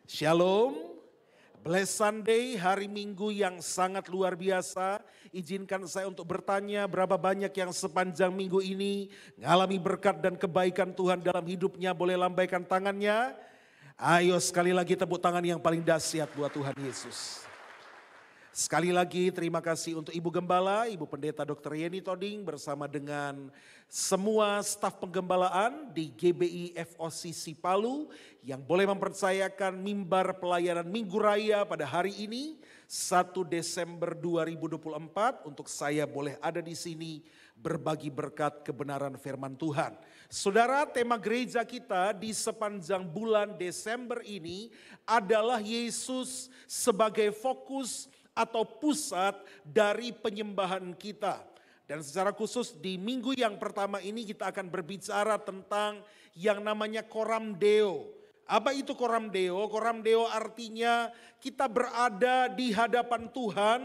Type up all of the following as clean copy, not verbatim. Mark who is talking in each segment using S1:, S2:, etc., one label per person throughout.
S1: Shalom, Blessed Sunday, hari Minggu yang sangat luar biasa. Izinkan saya untuk bertanya berapa banyak yang sepanjang minggu ini mengalami berkat dan kebaikan Tuhan dalam hidupnya. Boleh lambaikan tangannya. Ayo sekali lagi tepuk tangan yang paling dahsyat buat Tuhan Yesus. Sekali lagi terima kasih untuk Ibu Gembala, Ibu Pendeta Dr. Yeni Toding bersama dengan semua staf penggembalaan di GBI FOCC Palu yang boleh mempercayakan mimbar pelayanan Minggu Raya pada hari ini 1 Desember 2024 untuk saya boleh ada di sini berbagi berkat kebenaran firman Tuhan. Saudara, tema gereja kita di sepanjang bulan Desember ini adalah Yesus sebagai fokus atau pusat dari penyembahan kita. Dan secara khusus di minggu yang pertama ini kita akan berbicara tentang yang namanya Coram Deo. Apa itu Coram Deo? Coram Deo artinya kita berada di hadapan Tuhan,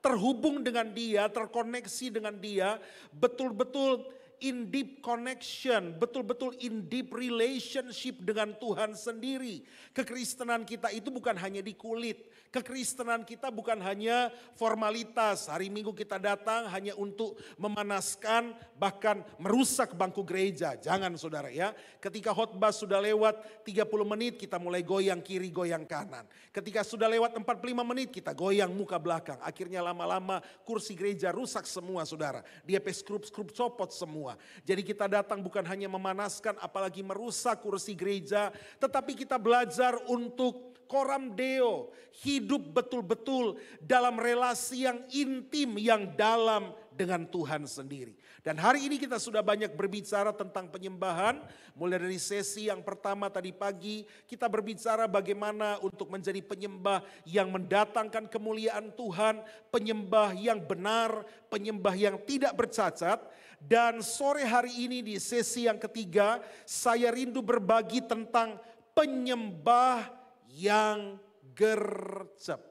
S1: terhubung dengan Dia, terkoneksi dengan Dia, betul-betul in deep connection, betul-betul in deep relationship dengan Tuhan sendiri. Kekristenan kita itu bukan hanya di kulit. Kekristenan kita bukan hanya formalitas. Hari Minggu kita datang hanya untuk memanaskan bahkan merusak bangku gereja. Jangan saudara ya. Ketika khotbah sudah lewat 30 menit kita mulai goyang kiri goyang kanan. Ketika sudah lewat 45 menit kita goyang muka belakang. Akhirnya lama-lama kursi gereja rusak semua saudara. Dia skrup-skrup copot semua. Jadi kita datang bukan hanya memanaskan apalagi merusak kursi gereja. Tetapi kita belajar untuk Coram Deo, hidup betul-betul dalam relasi yang intim, yang dalam dengan Tuhan sendiri. Dan hari ini kita sudah banyak berbicara tentang penyembahan. Mulai dari sesi yang pertama tadi pagi, kita berbicara bagaimana untuk menjadi penyembah yang mendatangkan kemuliaan Tuhan, penyembah yang benar, penyembah yang tidak bercacat. Dan sore hari ini di sesi yang ketiga, saya rindu berbagi tentang penyembah yang gercep.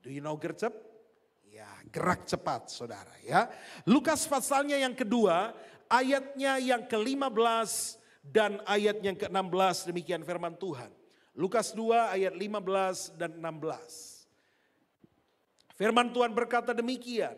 S1: Do you know gercep? Ya, gerak cepat saudara ya. Lukas pasalnya yang kedua, ayatnya yang ke-15 dan ayat yang ke-16 demikian firman Tuhan. Lukas 2 ayat 15 dan 16. Firman Tuhan berkata demikian.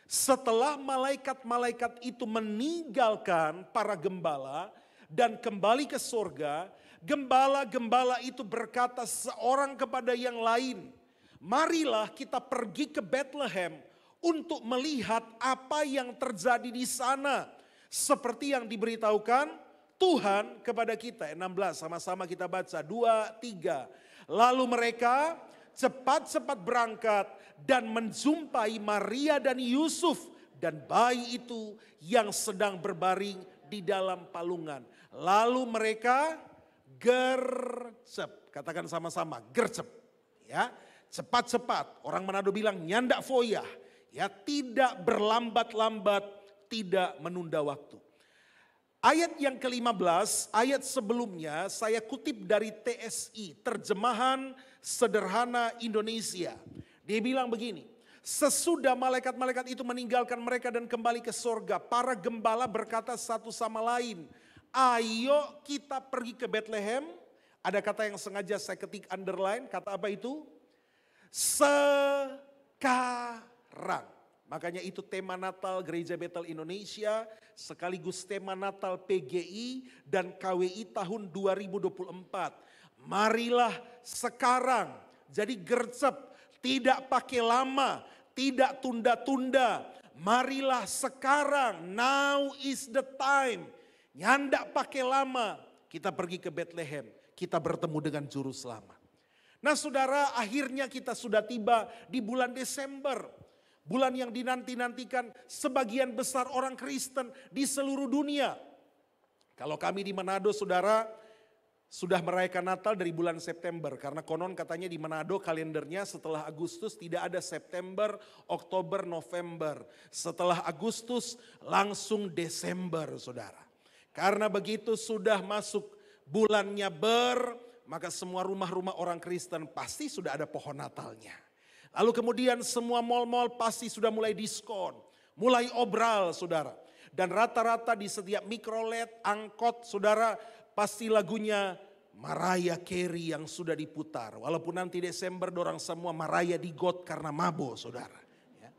S1: Setelah malaikat-malaikat itu meninggalkan para gembala dan kembali ke sorga, gembala-gembala itu berkata seorang kepada yang lain, marilah kita pergi ke Bethlehem untuk melihat apa yang terjadi di sana. Seperti yang diberitahukan Tuhan kepada kita. 16 sama-sama kita baca 2, 3. Lalu mereka cepat-cepat berangkat dan menjumpai Maria dan Yusuf dan bayi itu yang sedang berbaring di dalam palungan. Lalu mereka gercep, katakan sama-sama gercep ya, cepat-cepat. Orang Manado bilang nyandak foya ya, tidak berlambat-lambat, tidak menunda waktu. Ayat yang ke-15, ayat sebelumnya saya kutip dari TSI, terjemahan sederhana Indonesia. Dia bilang begini, sesudah malaikat-malaikat itu meninggalkan mereka dan kembali ke sorga, para gembala berkata satu sama lain, ayo kita pergi ke Bethlehem. Ada kata yang sengaja saya ketik underline, kata apa itu? Sekarang. Makanya itu tema Natal Gereja Bethel Indonesia, sekaligus tema Natal PGI dan KWI tahun 2024. Marilah sekarang, jadi gercep, tidak pakai lama, tidak tunda-tunda. Marilah sekarang, now is the time. Nyandak pakai lama, kita pergi ke Bethlehem, kita bertemu dengan Juru Selamat. Nah saudara, akhirnya kita sudah tiba di bulan Desember. Bulan yang dinanti-nantikan sebagian besar orang Kristen di seluruh dunia. Kalau kami di Manado saudara, sudah merayakan Natal dari bulan September. Karena konon katanya di Manado kalendernya setelah Agustus tidak ada September, Oktober, November. Setelah Agustus langsung Desember saudara. Karena begitu sudah masuk bulannya maka semua rumah-rumah orang Kristen pasti sudah ada pohon Natalnya. Lalu kemudian semua mal-mal pasti sudah mulai diskon, mulai obral saudara. Dan rata-rata di setiap mikrolet, angkot saudara pasti lagunya Mariah Carey yang sudah diputar. Walaupun nanti Desember dorang semua Mariah di got karena mabo, saudara. Ya.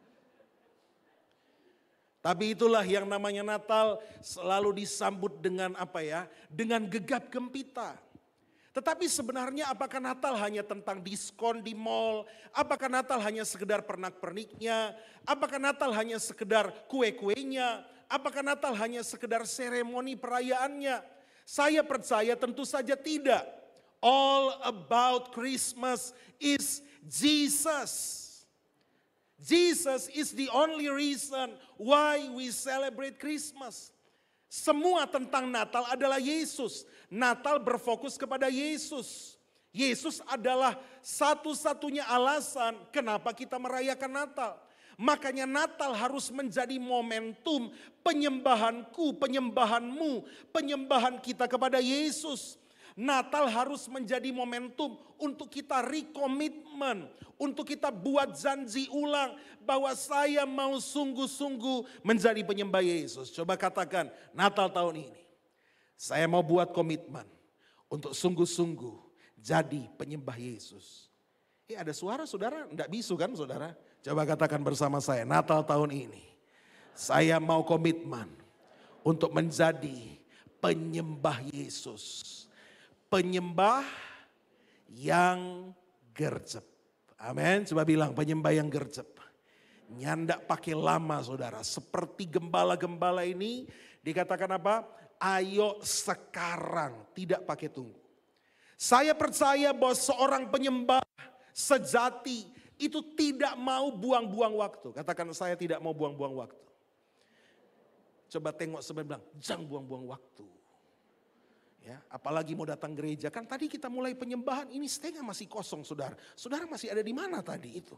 S1: Tapi itulah yang namanya Natal selalu disambut dengan apa ya? Dengan gegap gempita. Tetapi sebenarnya apakah Natal hanya tentang diskon di mall? Apakah Natal hanya sekedar pernak-perniknya? Apakah Natal hanya sekedar kue-kuenya? Apakah Natal hanya sekedar seremoni perayaannya? Saya percaya tentu saja tidak. All about Christmas is Jesus. Jesus is the only reason why we celebrate Christmas. Semua tentang Natal adalah Yesus. Natal berfokus kepada Yesus. Yesus adalah satu-satunya alasan kenapa kita merayakan Natal. Makanya Natal harus menjadi momentum penyembahanku, penyembahanmu, penyembahan kita kepada Yesus. Natal harus menjadi momentum untuk kita rekomitmen, untuk kita buat janji ulang bahwa saya mau sungguh-sungguh menjadi penyembah Yesus. Coba katakan, Natal tahun ini saya mau buat komitmen untuk sungguh-sungguh jadi penyembah Yesus. Ada suara saudara, enggak bisu kan saudara? Coba katakan bersama saya, Natal tahun ini saya mau komitmen untuk menjadi penyembah Yesus. Penyembah yang gercep. Amin, coba bilang penyembah yang gercep. Nyandak pakai lama saudara, seperti gembala-gembala ini dikatakan apa? Ayo sekarang, tidak pakai tunggu. Saya percaya bahwa seorang penyembah sejati itu tidak mau buang-buang waktu. Katakan saya tidak mau buang-buang waktu. Coba tengok sebelah bilang, jangan buang-buang waktu. Ya, apalagi mau datang gereja. Kan tadi kita mulai penyembahan, ini setengah masih kosong saudara. Saudara masih ada di mana tadi itu?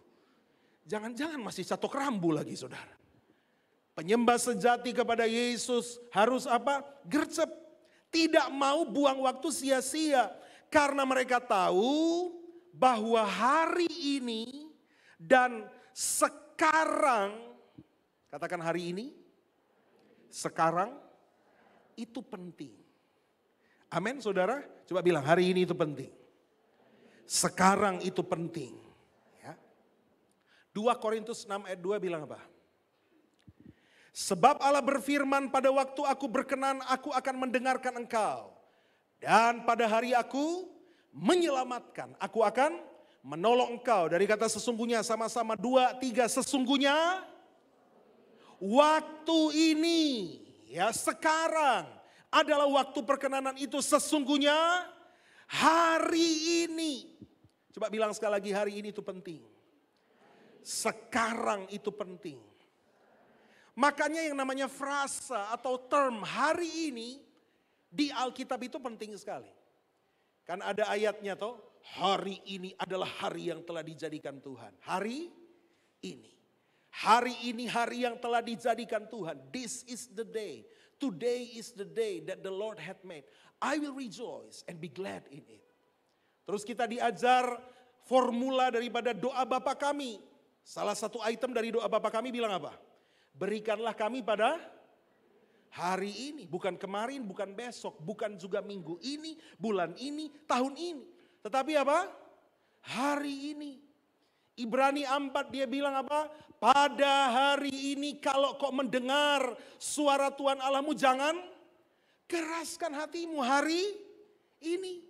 S1: Jangan-jangan masih catok rambu lagi saudara. Penyembah sejati kepada Yesus harus apa? Gercep. Tidak mau buang waktu sia-sia. Karena mereka tahu bahwa hari ini dan sekarang, katakan hari ini, sekarang itu penting. Amin saudara, coba bilang hari ini itu penting. Sekarang itu penting. Ya. 2 Korintus 6 ayat 2 bilang apa? Sebab Allah berfirman pada waktu aku berkenan aku akan mendengarkan engkau. Dan pada hari aku menyelamatkan, aku akan menolong engkau. Dari kata sesungguhnya sama-sama 2, 3 sesungguhnya. Waktu ini ya sekarang adalah waktu perkenanan itu sesungguhnya hari ini. Coba bilang sekali lagi hari ini itu penting. Sekarang itu penting. Makanya yang namanya frasa atau term hari ini di Alkitab itu penting sekali. Kan ada ayatnya toh, hari ini adalah hari yang telah dijadikan Tuhan. Hari ini. Hari ini hari yang telah dijadikan Tuhan. This is the day. Today is the day that the Lord hath made. I will rejoice and be glad in it. Terus kita diajar formula daripada doa Bapa kami. Salah satu item dari doa Bapa kami bilang apa? Berikanlah kami pada hari ini, bukan kemarin, bukan besok, bukan juga minggu ini, bulan ini, tahun ini. Tetapi apa? Hari ini. Ibrani 4 dia bilang apa? Pada hari ini kalau kau mendengar suara Tuhan Allahmu jangan keraskan hatimu hari ini.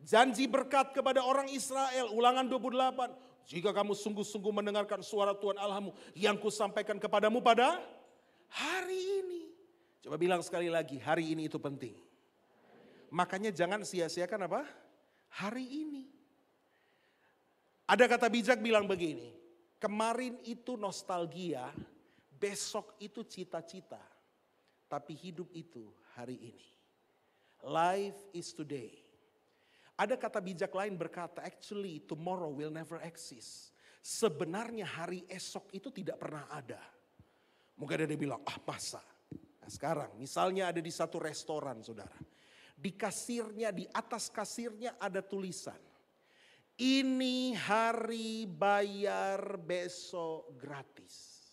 S1: Janji berkat kepada orang Israel, Ulangan 28. Jika kamu sungguh-sungguh mendengarkan suara Tuhan Allahmu yang kusampaikan kepadamu pada hari ini. Coba bilang sekali lagi, hari ini itu penting. Makanya jangan sia-siakan apa? Hari ini. Ada kata bijak bilang begini, kemarin itu nostalgia, besok itu cita-cita. Tapi hidup itu hari ini. Life is today. Ada kata bijak lain berkata, actually tomorrow will never exist. Sebenarnya hari esok itu tidak pernah ada. Mungkin ada yang bilang, masa? Nah sekarang misalnya ada di satu restoran saudara. Di kasirnya, di atas kasirnya ada tulisan. Ini hari bayar besok gratis.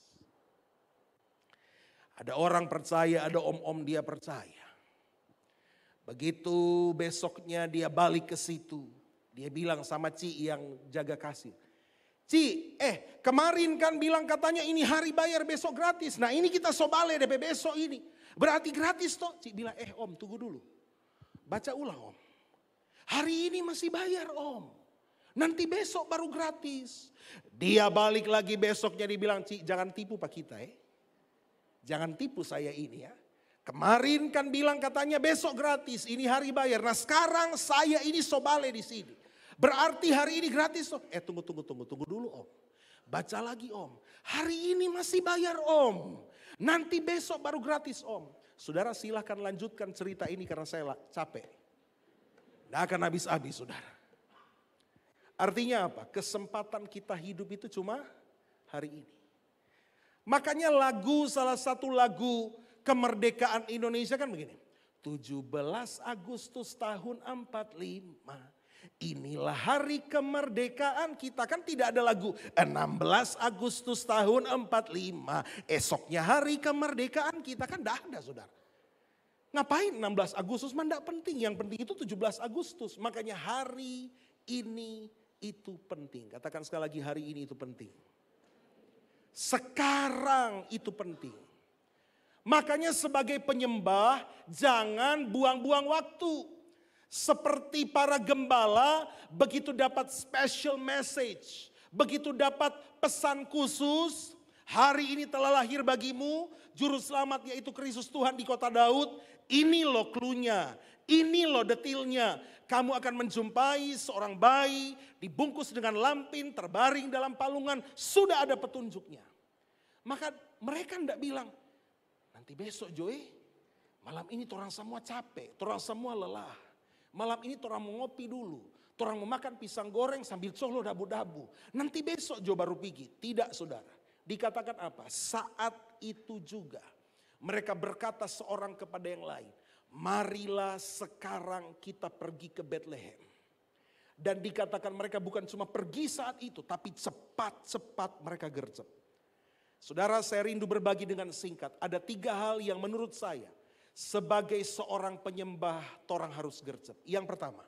S1: Ada orang percaya, ada om-om dia percaya. Begitu besoknya dia balik ke situ. Dia bilang sama Ci yang jaga kasir. Ci, kemarin kan bilang katanya ini hari bayar besok gratis. Nah ini kita sobale DP besok ini. Berarti gratis toh. Ci bilang, Om tunggu dulu. Baca ulang Om. Hari ini masih bayar Om. Nanti besok baru gratis. Dia balik lagi besoknya dibilang, Ci jangan tipu Pak kita Jangan tipu saya ini ya. Kemarin kan bilang katanya besok gratis, ini hari bayar. Nah sekarang saya ini sobale di sini. Berarti hari ini gratis Om. Tunggu dulu Om. Baca lagi Om. Hari ini masih bayar Om. Nanti besok baru gratis Om. Saudara silahkan lanjutkan cerita ini karena saya capek. Nggak akan habis-habis saudara. Artinya apa? Kesempatan kita hidup itu cuma hari ini. Makanya salah satu lagu kemerdekaan Indonesia kan begini. 17 Agustus tahun 45. Inilah hari kemerdekaan kita. Kan tidak ada lagu 16 Agustus tahun 45. Esoknya hari kemerdekaan kita. Kan tidak ada saudara. Ngapain 16 Agustus? Tidak penting. Yang penting itu 17 Agustus. Makanya hari ini itu penting. Katakan sekali lagi, hari ini itu penting. Sekarang itu penting. Makanya sebagai penyembah jangan buang-buang waktu. Seperti para gembala begitu dapat special message. Begitu dapat pesan khusus. Hari ini telah lahir bagimu juru selamat yaitu Kristus Tuhan di kota Daud. Ini loh cluenya. Ini loh detailnya. Kamu akan menjumpai seorang bayi dibungkus dengan lampin terbaring dalam palungan. Sudah ada petunjuknya. Maka mereka tidak bilang, nanti besok Joy, malam ini torang semua capek, torang semua lelah. Malam ini torang mau ngopi dulu, torang mau makan pisang goreng sambil colo dabu-dabu. Nanti besok Jo baru pergi. Tidak saudara, dikatakan apa? Saat itu juga mereka berkata seorang kepada yang lain, marilah sekarang kita pergi ke Bethlehem. Dan dikatakan mereka bukan cuma pergi saat itu, tapi cepat-cepat mereka gercep. Saudara, saya rindu berbagi dengan singkat. Ada 3 hal yang menurut saya sebagai seorang penyembah torang harus gercep. Yang pertama,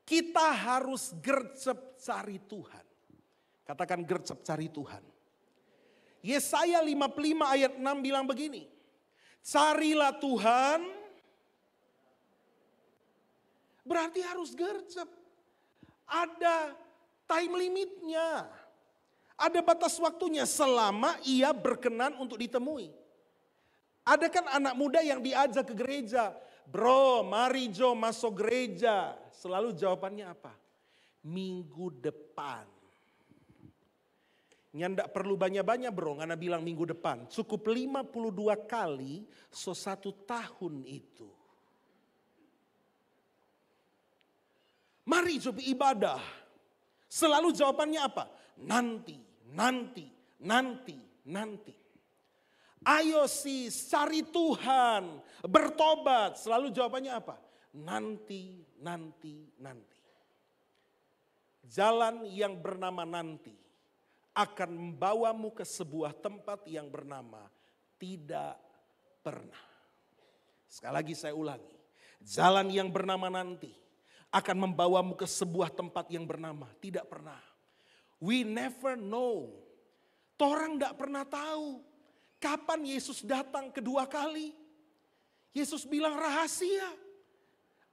S1: kita harus gercep cari Tuhan. Katakan gercep cari Tuhan. Yesaya 55 ayat 6 bilang begini. Carilah Tuhan, berarti harus gercep. Ada time limitnya. Ada batas waktunya selama ia berkenan untuk ditemui. Ada kan anak muda yang diajak ke gereja. Bro, mari Jo masuk gereja. Selalu jawabannya apa? Minggu depan. Nyandak perlu banyak-banyak bro, ngana bilang minggu depan. Cukup 52 kali, 1 tahun itu. Mari coba ibadah. Selalu jawabannya apa? Nanti. Ayo sis, cari Tuhan, bertobat. Selalu jawabannya apa? Nanti. Jalan yang bernama nanti akan membawamu ke sebuah tempat yang bernama tidak pernah. Sekali lagi saya ulangi. Jalan yang bernama nanti akan membawamu ke sebuah tempat yang bernama tidak pernah. We never know. Torang tidak pernah tahu kapan Yesus datang kedua kali. Yesus bilang rahasia.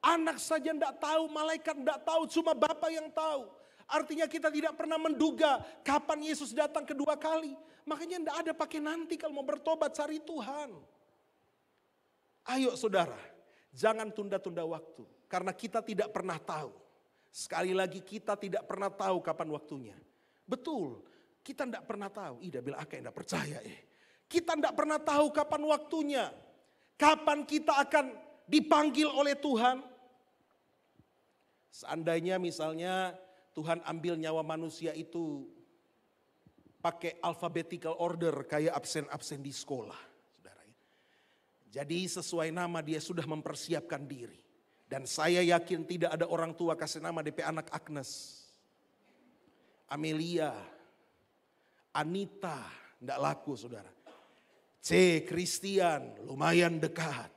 S1: Anak saja tidak tahu, malaikat tidak tahu, cuma Bapa yang tahu. Artinya kita tidak pernah menduga kapan Yesus datang kedua kali. Makanya tidak ada pakai nanti kalau mau bertobat cari Tuhan. Ayo saudara, jangan tunda-tunda waktu. Karena kita tidak pernah tahu. Sekali lagi kita tidak pernah tahu kapan waktunya. Betul, kita tidak pernah tahu. Ida bilang akak tidak percaya. Kita tidak pernah tahu kapan waktunya. Kapan kita akan dipanggil oleh Tuhan. Seandainya misalnya Tuhan ambil nyawa manusia itu pakai alphabetical order kayak absen-absen di sekolah. Saudara. Jadi sesuai nama dia sudah mempersiapkan diri. Dan saya yakin tidak ada orang tua kasih nama DP anak Agnes, Amelia, Anita, tidak laku saudara. C. Christian, lumayan dekat.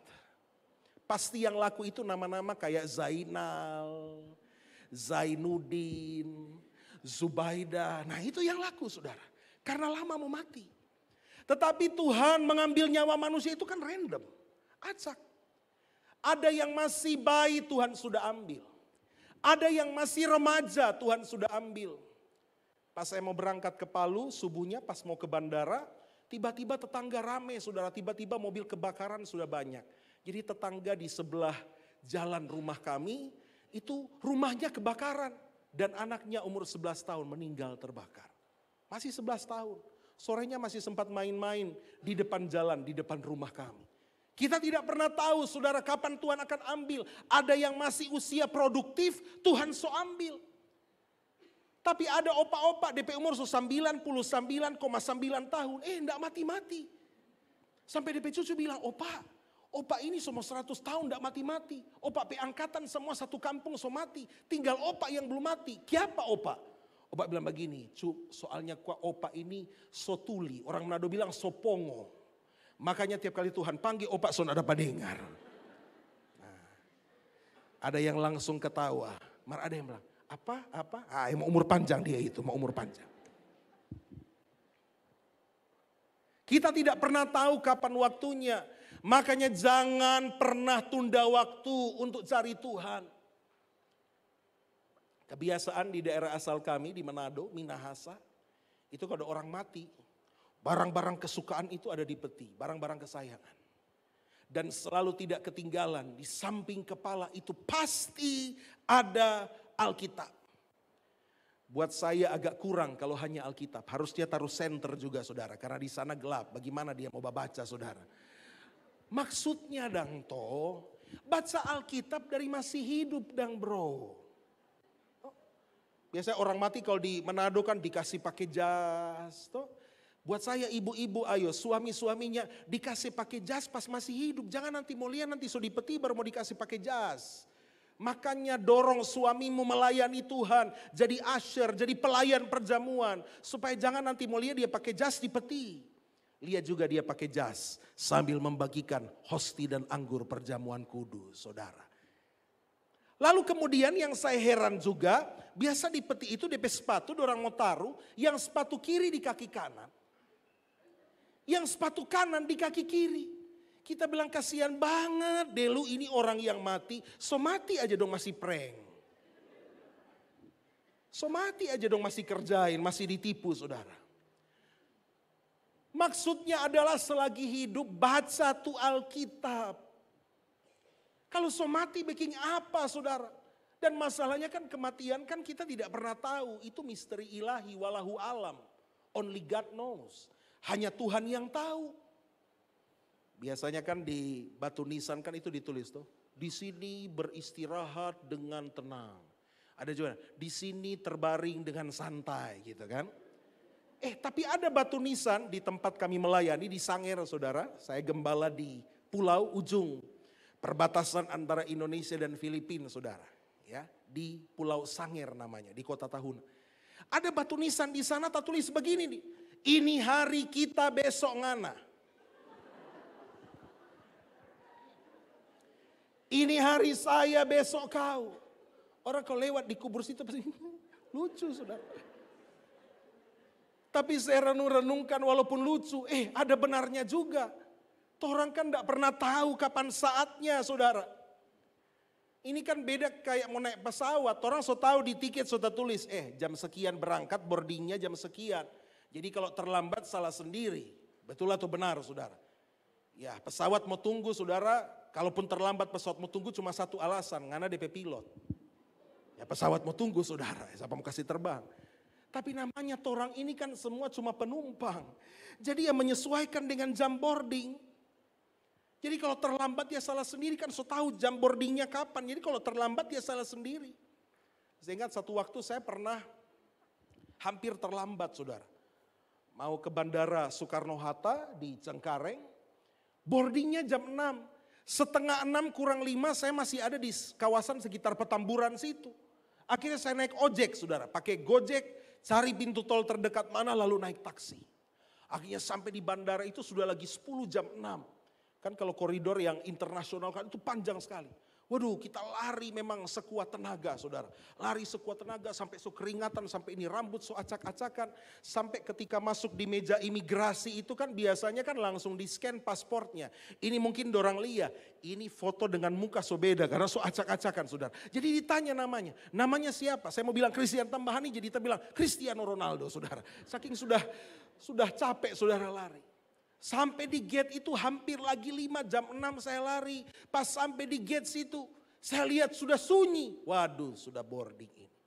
S1: Pasti yang laku itu nama-nama kayak Zainal, Zainuddin, Zubaida. Nah itu yang laku saudara. Karena lama mau mati. Tetapi Tuhan mengambil nyawa manusia itu kan random. Acak. Ada yang masih bayi Tuhan sudah ambil. Ada yang masih remaja Tuhan sudah ambil. Pas saya mau berangkat ke Palu, subuhnya pas mau ke bandara, tiba-tiba tetangga rame saudara, tiba-tiba mobil kebakaran sudah banyak. Jadi tetangga di sebelah jalan rumah kami, itu rumahnya kebakaran. Dan anaknya umur 11 tahun meninggal terbakar. Masih 11 tahun. Sorenya masih sempat main-main di depan jalan, di depan rumah kami. Kita tidak pernah tahu saudara kapan Tuhan akan ambil. Ada yang masih usia produktif, Tuhan so ambil. Tapi ada opa-opa DP umur 99,9 tahun. Enggak mati-mati. Sampai DP cucu bilang, opa ini semua 100 tahun enggak mati-mati. Opa pe angkatan semua satu kampung so mati. Tinggal opa yang belum mati. Kiapa opa? Opa bilang begini, soalnya opa ini so tuli. Orang Manado bilang so pongo. Makanya tiap kali Tuhan panggil opa so dapat dengar. Nah, ada yang langsung ketawa. Ada yang bilang, apa? Mau umur panjang dia itu, mau umur panjang. Kita tidak pernah tahu kapan waktunya. Makanya jangan pernah tunda waktu untuk cari Tuhan. Kebiasaan di daerah asal kami di Manado, Minahasa, itu kalau ada orang mati, barang-barang kesukaan itu ada di peti, barang-barang kesayangan. Dan selalu tidak ketinggalan, di samping kepala itu pasti ada Alkitab. Buat saya agak kurang kalau hanya Alkitab, harus dia taruh senter juga saudara, karena di sana gelap, bagaimana dia mau baca saudara. Maksudnya dang baca Alkitab dari masih hidup dang bro. Biasanya orang mati kalau di Manado kan dikasih pakai jas. Buat saya ibu-ibu ayo suami-suaminya dikasih pakai jas pas masih hidup. Jangan nanti mau lihat nanti so di peti baru mau dikasih pakai jas. Makanya dorong suamimu melayani Tuhan. Jadi usher, jadi pelayan perjamuan. Supaya jangan nanti mau lihat dia pakai jas di peti. Lihat juga dia pakai jas sambil membagikan hosti dan anggur perjamuan kudus saudara. Lalu kemudian yang saya heran juga, biasa di peti itu DP sepatu orang mau taruh, yang sepatu kiri di kaki kanan. Yang sepatu kanan di kaki kiri. Kita bilang kasihan banget Delu ini orang yang mati, so mati aja dong masih prank. So mati aja dong masih kerjain, masih ditipu saudara. Maksudnya adalah selagi hidup baca tuh Alkitab. Kalau so mati bikin apa saudara? Dan masalahnya kan kematian kan kita tidak pernah tahu. Itu misteri ilahi walahu alam. Only God knows. Hanya Tuhan yang tahu. Biasanya kan di batu nisan kan itu ditulis tuh. Di sini beristirahat dengan tenang. Ada juga di sini terbaring dengan santai gitu kan. Tapi ada batu nisan di tempat kami melayani di Sanger saudara. Saya gembala di Pulau Ujung. Perbatasan antara Indonesia dan Filipina saudara. Ya, di Pulau Sanger namanya, di kota Tahuna. Ada batu nisan di sana tak tulis begini nih. Ini hari kita besok ngana. Ini hari saya besok kau. Orang kalau lewat di kubur situ pasti lucu saudara. Tapi saya renung-renungkan walaupun lucu, ada benarnya juga. Orang kan tidak pernah tahu kapan saatnya saudara. Ini kan beda kayak mau naik pesawat. Orang so tahu di tiket sudah tulis, jam sekian berangkat, boardingnya jam sekian. Jadi kalau terlambat salah sendiri. Betul atau benar saudara? Ya pesawat mau tunggu saudara, kalaupun terlambat pesawat mau tunggu cuma satu alasan, karena DP pilot. Ya pesawat mau tunggu saudara, siapa mau kasih terbang. Tapi namanya orang ini kan semua cuma penumpang. Jadi ya menyesuaikan dengan jam boarding. Jadi kalau terlambat ya salah sendiri kan so tahu jam boardingnya kapan. Jadi kalau terlambat ya salah sendiri. Saya ingat satu waktu saya pernah hampir terlambat saudara. Mau ke bandara Soekarno-Hatta di Cengkareng. Boardingnya jam 6. Setengah 6 kurang 5 saya masih ada di kawasan sekitar Petamburan situ. Akhirnya saya naik ojek saudara. Pakai Gojek cari pintu tol terdekat mana lalu naik taksi. Akhirnya sampai di bandara itu sudah lagi 10 jam 6. Kan kalau koridor yang internasional kan itu panjang sekali. Waduh, kita lari memang sekuat tenaga, saudara. Lari sekuat tenaga sampai keringatan, sampai ini rambut acak-acakan. Sampai ketika masuk di meja imigrasi itu kan biasanya kan langsung di scan pasportnya. Ini mungkin dorang lihat, ini foto dengan muka beda karena acak-acakan, saudara. Jadi ditanya namanya, namanya siapa? Saya mau bilang Christian Tambahani, jadi kita bilang Cristiano Ronaldo, saudara. Saking sudah capek saudara lari. Sampai di gate itu hampir lagi 5 jam 6 saya lari. Pas sampai di gate situ saya lihat sudah sunyi. Waduh, sudah boarding ini.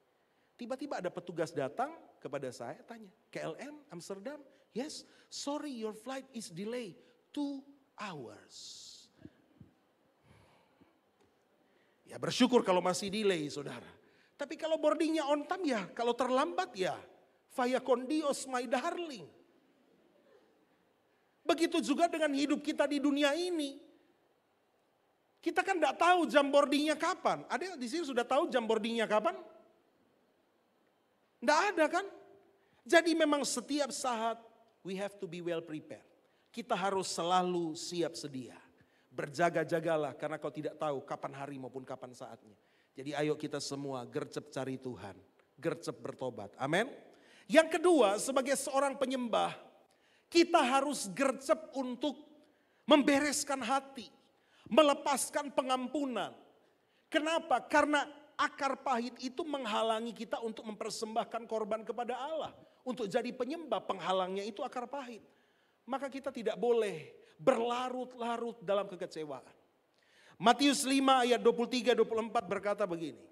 S1: Tiba-tiba ada petugas datang kepada saya tanya, KLM Amsterdam? Yes, sorry your flight is delayed 2 hours. Ya bersyukur kalau masih delay saudara. Tapi kalau boardingnya on time ya, kalau terlambat ya, vaya con Dios my darling. Begitu juga dengan hidup kita di dunia ini. Kita kan tidak tahu jam boardingnya kapan. Ada yang di sini sudah tahu jam boardingnya kapan? Tidak ada kan? Jadi memang setiap saat we have to be well prepared. Kita harus selalu siap sedia. Berjaga-jagalah karena kau tidak tahu kapan hari maupun kapan saatnya. Jadi ayo kita semua gercep cari Tuhan. Gercep bertobat. Amin. Yang kedua, sebagai seorang penyembah, kita harus gercep untuk membereskan hati, melepaskan pengampunan. Kenapa? Karena akar pahit itu menghalangi kita untuk mempersembahkan korban kepada Allah. Untuk jadi penyembah, penghalangnya itu akar pahit. Maka kita tidak boleh berlarut-larut dalam kekecewaan. Matius 5 ayat 23-24 berkata begini.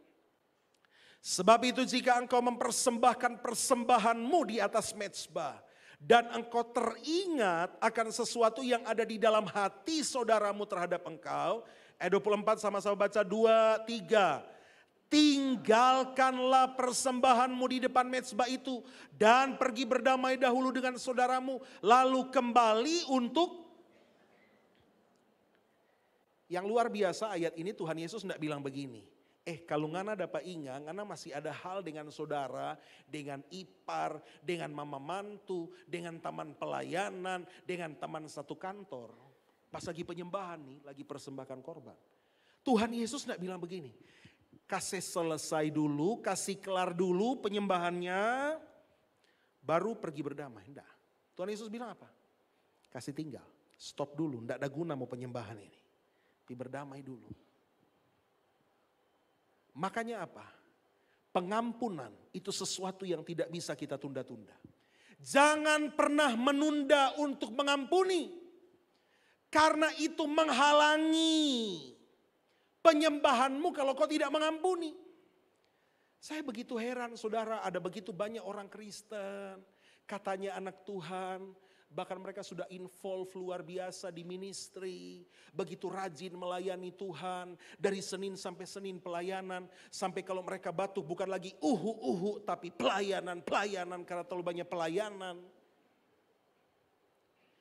S1: Sebab itu jika engkau mempersembahkan persembahanmu di atas mezbah, dan engkau teringat akan sesuatu yang ada di dalam hati saudaramu terhadap engkau. Ayat 24 sama-sama baca 2, 3. Tinggalkanlah persembahanmu di depan mezbah itu dan pergi berdamai dahulu dengan saudaramu. Lalu kembali untuk... Yang luar biasa ayat ini Tuhan Yesus tidak bilang begini. Kalau ngana dapat ingat, ngana masih ada hal dengan saudara, dengan ipar, dengan mama mantu, dengan teman pelayanan, dengan teman satu kantor. Pas lagi penyembahan nih, lagi persembahkan korban. Tuhan Yesus tidak bilang begini, kasih selesai dulu, kasih kelar dulu penyembahannya, baru pergi berdamai. Enggak. Tuhan Yesus bilang apa? Kasih tinggal, stop dulu, enggak ada guna mau penyembahan ini. Pergi berdamai dulu. Makanya apa? Pengampunan itu sesuatu yang tidak bisa kita tunda-tunda. Jangan pernah menunda untuk mengampuni. Karena itu menghalangi penyembahanmu kalau kau tidak mengampuni. Saya begitu heran saudara, ada begitu banyak orang Kristen, katanya anak Tuhan. Bahkan mereka sudah involve luar biasa di ministry. Begitu rajin melayani Tuhan. Dari Senin sampai Senin pelayanan. Sampai kalau mereka batuk bukan lagi uhu tapi pelayanan karena terlalu banyak pelayanan.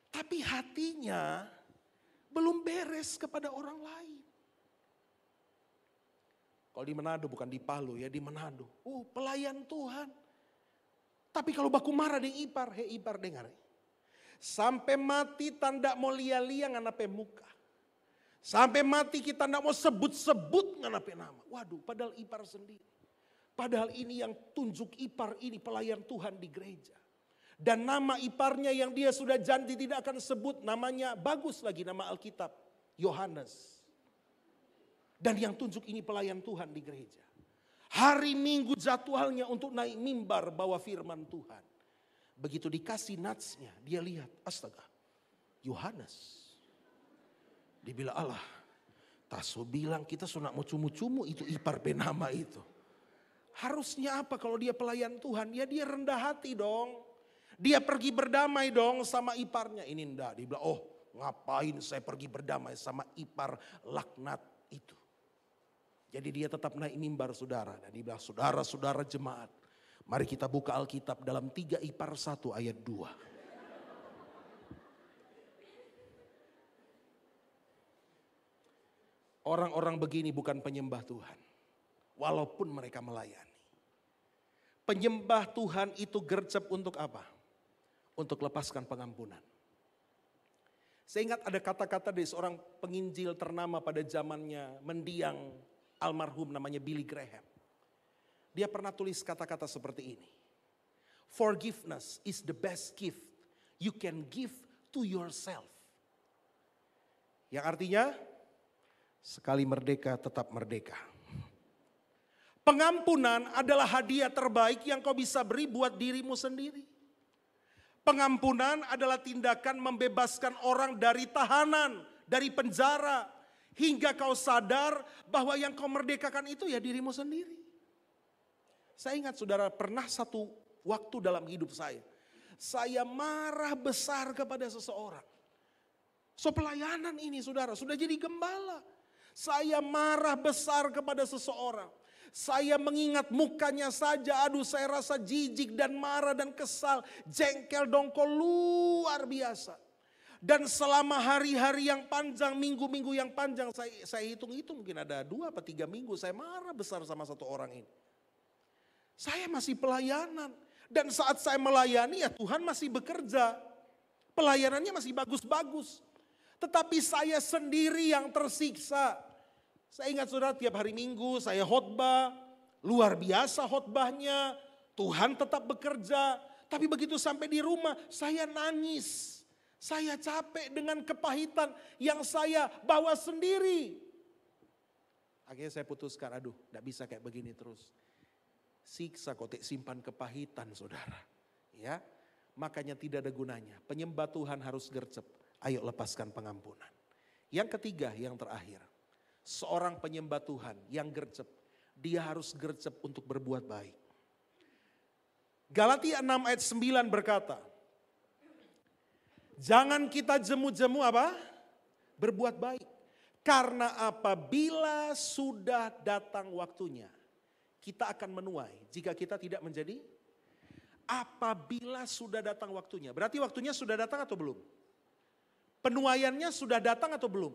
S1: Tapi hatinya belum beres kepada orang lain. Kalau di Manado bukan di Palu ya, di Manado. Pelayan Tuhan. Tapi kalau baku marah di ipar, ipar dengar. Sampai mati tanda mau lia-lia nganape muka. Sampai mati kita tidak mau sebut-sebut nganape nama. Waduh, padahal ipar sendiri. Padahal ini yang tunjuk ipar ini pelayan Tuhan di gereja. Dan nama iparnya yang dia sudah janji tidak akan sebut, namanya bagus lagi nama Alkitab, Yohanes. Dan yang tunjuk ini pelayan Tuhan di gereja. Hari Minggu jadwalnya untuk naik mimbar bawa firman Tuhan. Begitu dikasih natsnya, dia lihat, astaga, Yohanes. Dia bilang, Allah, Taso bilang kita sunat mau cumu-cumu itu ipar benama itu. Harusnya apa kalau dia pelayan Tuhan? Ya dia rendah hati dong. Dia pergi berdamai dong sama iparnya. Ini enggak, dia bilang, ngapain saya pergi berdamai sama ipar laknat itu. Jadi dia tetap naik mimbar saudara. Dan dia bilang, saudara-saudara jemaat. Mari kita buka Alkitab dalam 3 Ipar 1 ayat 2. Orang-orang begini bukan penyembah Tuhan. Walaupun mereka melayani. Penyembah Tuhan itu gercep untuk apa? Untuk lepaskan pengampunan. Saya ingat ada kata-kata dari seorang penginjil ternama pada zamannya mendiang almarhum namanya Billy Graham. Dia pernah tulis kata-kata seperti ini. Forgiveness is the best gift you can give to yourself. Yang artinya, sekali merdeka tetap merdeka. Pengampunan adalah hadiah terbaik yang kau bisa beri buat dirimu sendiri. Pengampunan adalah tindakan membebaskan orang dari tahanan, dari penjara. Hingga kau sadar bahwa yang kau merdekakan itu ya dirimu sendiri. Saya ingat saudara, pernah satu waktu dalam hidup saya marah besar kepada seseorang. So pelayanan ini saudara, sudah jadi gembala. Saya marah besar kepada seseorang. Saya mengingat mukanya saja, aduh saya rasa jijik dan marah dan kesal. Jengkel dongkol luar biasa. Dan selama hari-hari yang panjang, minggu-minggu yang panjang, saya hitung-hitung mungkin ada 2 atau 3 minggu saya marah besar sama satu orang ini. Saya masih pelayanan. Dan saat saya melayani ya Tuhan masih bekerja. Pelayanannya masih bagus-bagus. Tetapi saya sendiri yang tersiksa. Saya ingat saudara, tiap hari Minggu saya khotbah, luar biasa khotbahnya, Tuhan tetap bekerja. Tapi begitu sampai di rumah saya nangis, saya capek dengan kepahitan yang saya bawa sendiri. Akhirnya saya putuskan, aduh gak bisa kayak begini terus. Siksa kotek simpan kepahitan saudara. Ya, makanya tidak ada gunanya. Penyembah Tuhan harus gercep, ayo lepaskan pengampunan. Yang ketiga, yang terakhir. Seorang penyembah Tuhan yang gercep, dia harus gercep untuk berbuat baik. Galatia 6 ayat 9 berkata, jangan kita jemu-jemu apa? Berbuat baik. Karena apabila sudah datang waktunya, kita akan menuai jika kita tidak menjadi. Apabila sudah datang waktunya, berarti waktunya sudah datang atau belum? Penuaiannya sudah datang atau belum?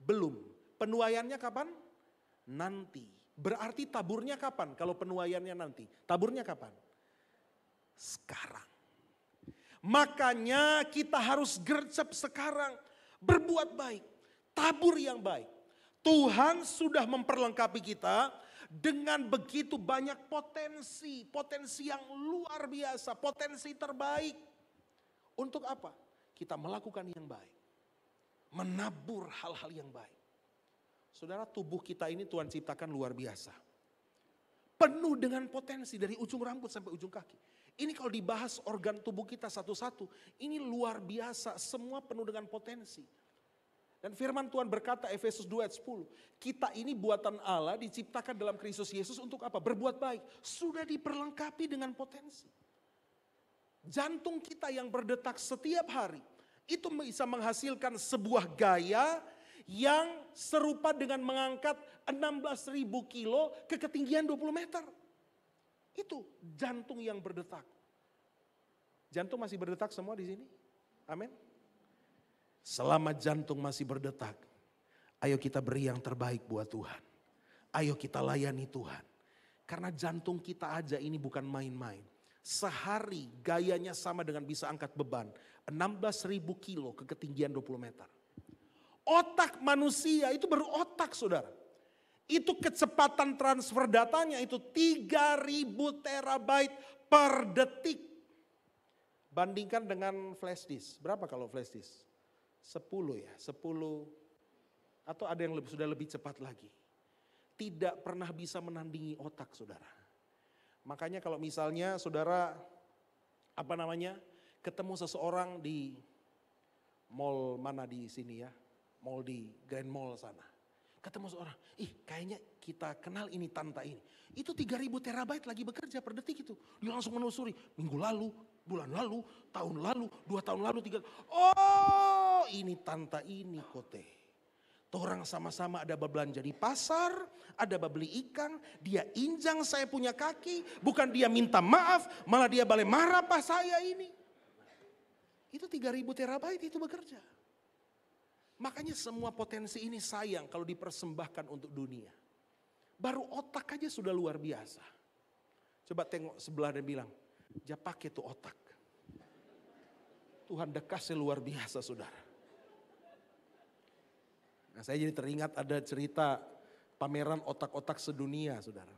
S1: Belum. Penuaiannya kapan? Nanti. Berarti taburnya kapan? Kalau penuaiannya nanti. Taburnya kapan? Sekarang. Makanya kita harus gercep sekarang. Berbuat baik. Tabur yang baik. Tuhan sudah memperlengkapi kita dengan begitu banyak potensi. Potensi yang luar biasa. Potensi terbaik. Untuk apa? Kita melakukan yang baik. Menabur hal-hal yang baik. Saudara, tubuh kita ini Tuhan ciptakan luar biasa. Penuh dengan potensi dari ujung rambut sampai ujung kaki. Ini kalau dibahas organ tubuh kita satu-satu, ini luar biasa, semua penuh dengan potensi. Dan firman Tuhan berkata Efesus 2 ayat 10, kita ini buatan Allah diciptakan dalam Kristus Yesus untuk apa? Berbuat baik. Sudah diperlengkapi dengan potensi. Jantung kita yang berdetak setiap hari, itu bisa menghasilkan sebuah gaya yang serupa dengan mengangkat 16.000 kilo ke ketinggian 20 meter. Itu jantung yang berdetak. Jantung masih berdetak semua di sini? Amin. Selama jantung masih berdetak, ayo kita beri yang terbaik buat Tuhan. Ayo kita layani Tuhan. Karena jantung kita aja ini bukan main-main. Sehari gayanya sama dengan bisa angkat beban 16.000 kilo ke ketinggian 20 meter. Otak manusia itu baru otak saudara. Itu kecepatan transfer datanya itu 3.000 terabyte per detik. Bandingkan dengan flash disk. Berapa kalau flash disk? 10 ya, 10 atau ada yang sudah lebih cepat lagi. Tidak pernah bisa menandingi otak saudara. Makanya kalau misalnya saudara ketemu seseorang di mall mana di sini ya, mall di Grand Mall sana. Ketemu seorang, kayaknya kita kenal ini tante ini. Itu 3.000 terabyte lagi bekerja per detik itu. Dia langsung menelusuri, minggu lalu, bulan lalu, tahun lalu, 2 tahun lalu, 3. Oh ini tante ini kote. Orang sama-sama ada belanja di pasar, ada beli ikan, dia injang saya punya kaki, bukan dia minta maaf, malah dia balik marah pas saya ini. Itu 3.000 terabyte itu bekerja. Makanya semua potensi ini sayang kalau dipersembahkan untuk dunia. Baru otak aja sudah luar biasa. Coba tengok sebelah dan bilang, ja pakai tuh otak. Tuhan dekasnya luar biasa saudara. Nah, saya jadi teringat ada cerita pameran otak-otak sedunia, saudara.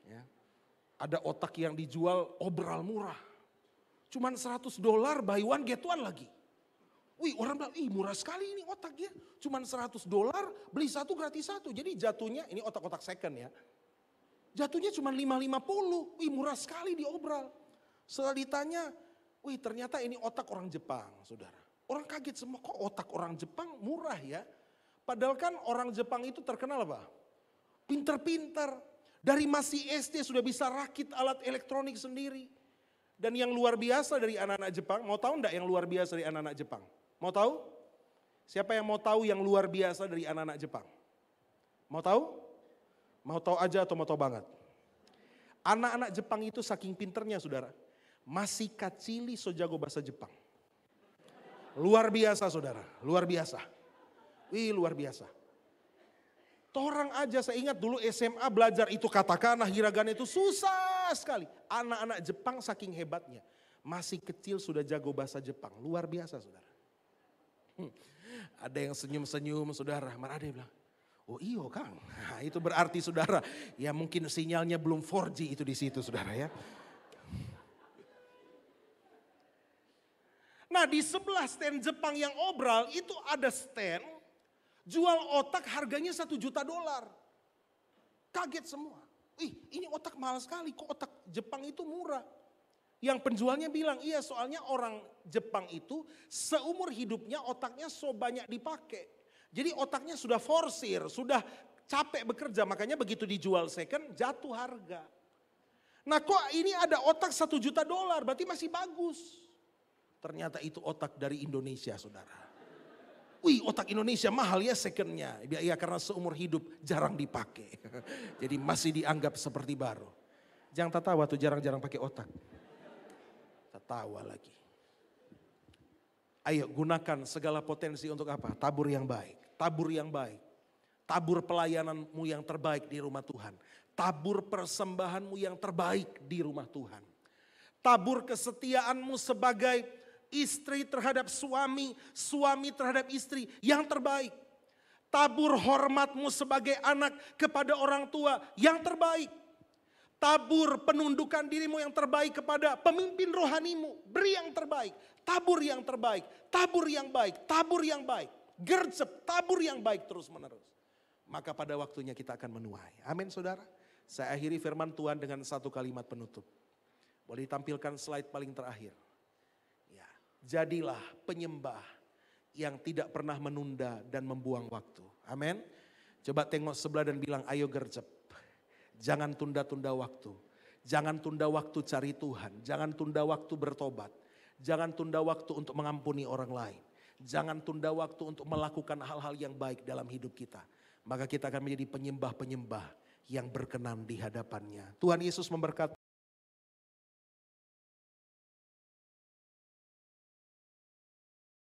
S1: Ya. Ada otak yang dijual obral murah. Cuman $100 buy one get one lagi. Wih, orang bilang, murah sekali ini otaknya. Cuman $100 beli satu gratis satu. Jadi jatuhnya, ini otak-otak second ya. Jatuhnya cuma 550. Wih, murah sekali diobral. Setelah ditanya, wih ternyata ini otak orang Jepang, saudara. Orang kaget semua, kok otak orang Jepang murah ya? Padahal kan orang Jepang itu terkenal apa? Pinter-pinter. Dari masih SD sudah bisa rakit alat elektronik sendiri. Dan yang luar biasa dari anak-anak Jepang, mau tahu enggak yang luar biasa dari anak-anak Jepang? Mau tahu? Siapa yang mau tahu yang luar biasa dari anak-anak Jepang? Mau tahu? Mau tahu aja atau mau tahu banget? Anak-anak Jepang itu saking pinternya, saudara. Masih kacili so jago bahasa Jepang. Luar biasa, saudara. Luar biasa. Wih, luar biasa. Torang aja, saya ingat dulu SMA belajar itu katakana, hiragana itu susah sekali. Anak-anak Jepang saking hebatnya. Masih kecil sudah jago bahasa Jepang. Luar biasa, saudara. Ada yang senyum-senyum, saudara. Mana ada yang bilang, oh iyo Kang. Nah, itu berarti saudara, ya mungkin sinyalnya belum 4G itu di situ, saudara ya. Nah, di sebelah stand Jepang yang obral itu ada stand jual otak harganya $1 juta. Kaget semua. Ini otak mahal sekali, kok otak Jepang itu murah. Yang penjualnya bilang, iya soalnya orang Jepang itu seumur hidupnya otaknya so banyak dipakai. Jadi otaknya sudah forsir, sudah capek bekerja, makanya begitu dijual second jatuh harga. Nah kok ini ada otak $1 juta, berarti masih bagus. Ternyata itu otak dari Indonesia, saudara. Wih, otak Indonesia mahal ya secondnya. Ya karena seumur hidup jarang dipakai. Jadi masih dianggap seperti baru. Jangan tertawa tuh, jarang-jarang pakai otak. Tertawa lagi. Ayo gunakan segala potensi untuk apa? Tabur yang baik. Tabur yang baik. Tabur pelayananmu yang terbaik di rumah Tuhan. Tabur persembahanmu yang terbaik di rumah Tuhan. Tabur kesetiaanmu sebagai istri terhadap suami, suami terhadap istri yang terbaik. Tabur hormatmu sebagai anak kepada orang tua yang terbaik. Tabur penundukan dirimu yang terbaik kepada pemimpin rohanimu. Beri yang terbaik. Tabur yang terbaik. Tabur yang baik. Tabur yang baik. Gercep, tabur yang baik terus menerus. Maka pada waktunya kita akan menuai. Amin saudara. Saya akhiri firman Tuhan dengan satu kalimat penutup. Boleh ditampilkan slide paling terakhir. Jadilah penyembah yang tidak pernah menunda dan membuang waktu. Amin. Coba tengok sebelah dan bilang, ayo gercep. Jangan tunda-tunda waktu. Jangan tunda waktu cari Tuhan. Jangan tunda waktu bertobat. Jangan tunda waktu untuk mengampuni orang lain. Jangan tunda waktu untuk melakukan hal-hal yang baik dalam hidup kita. Maka kita akan menjadi penyembah-penyembah yang berkenan di hadapannya. Tuhan Yesus memberkati.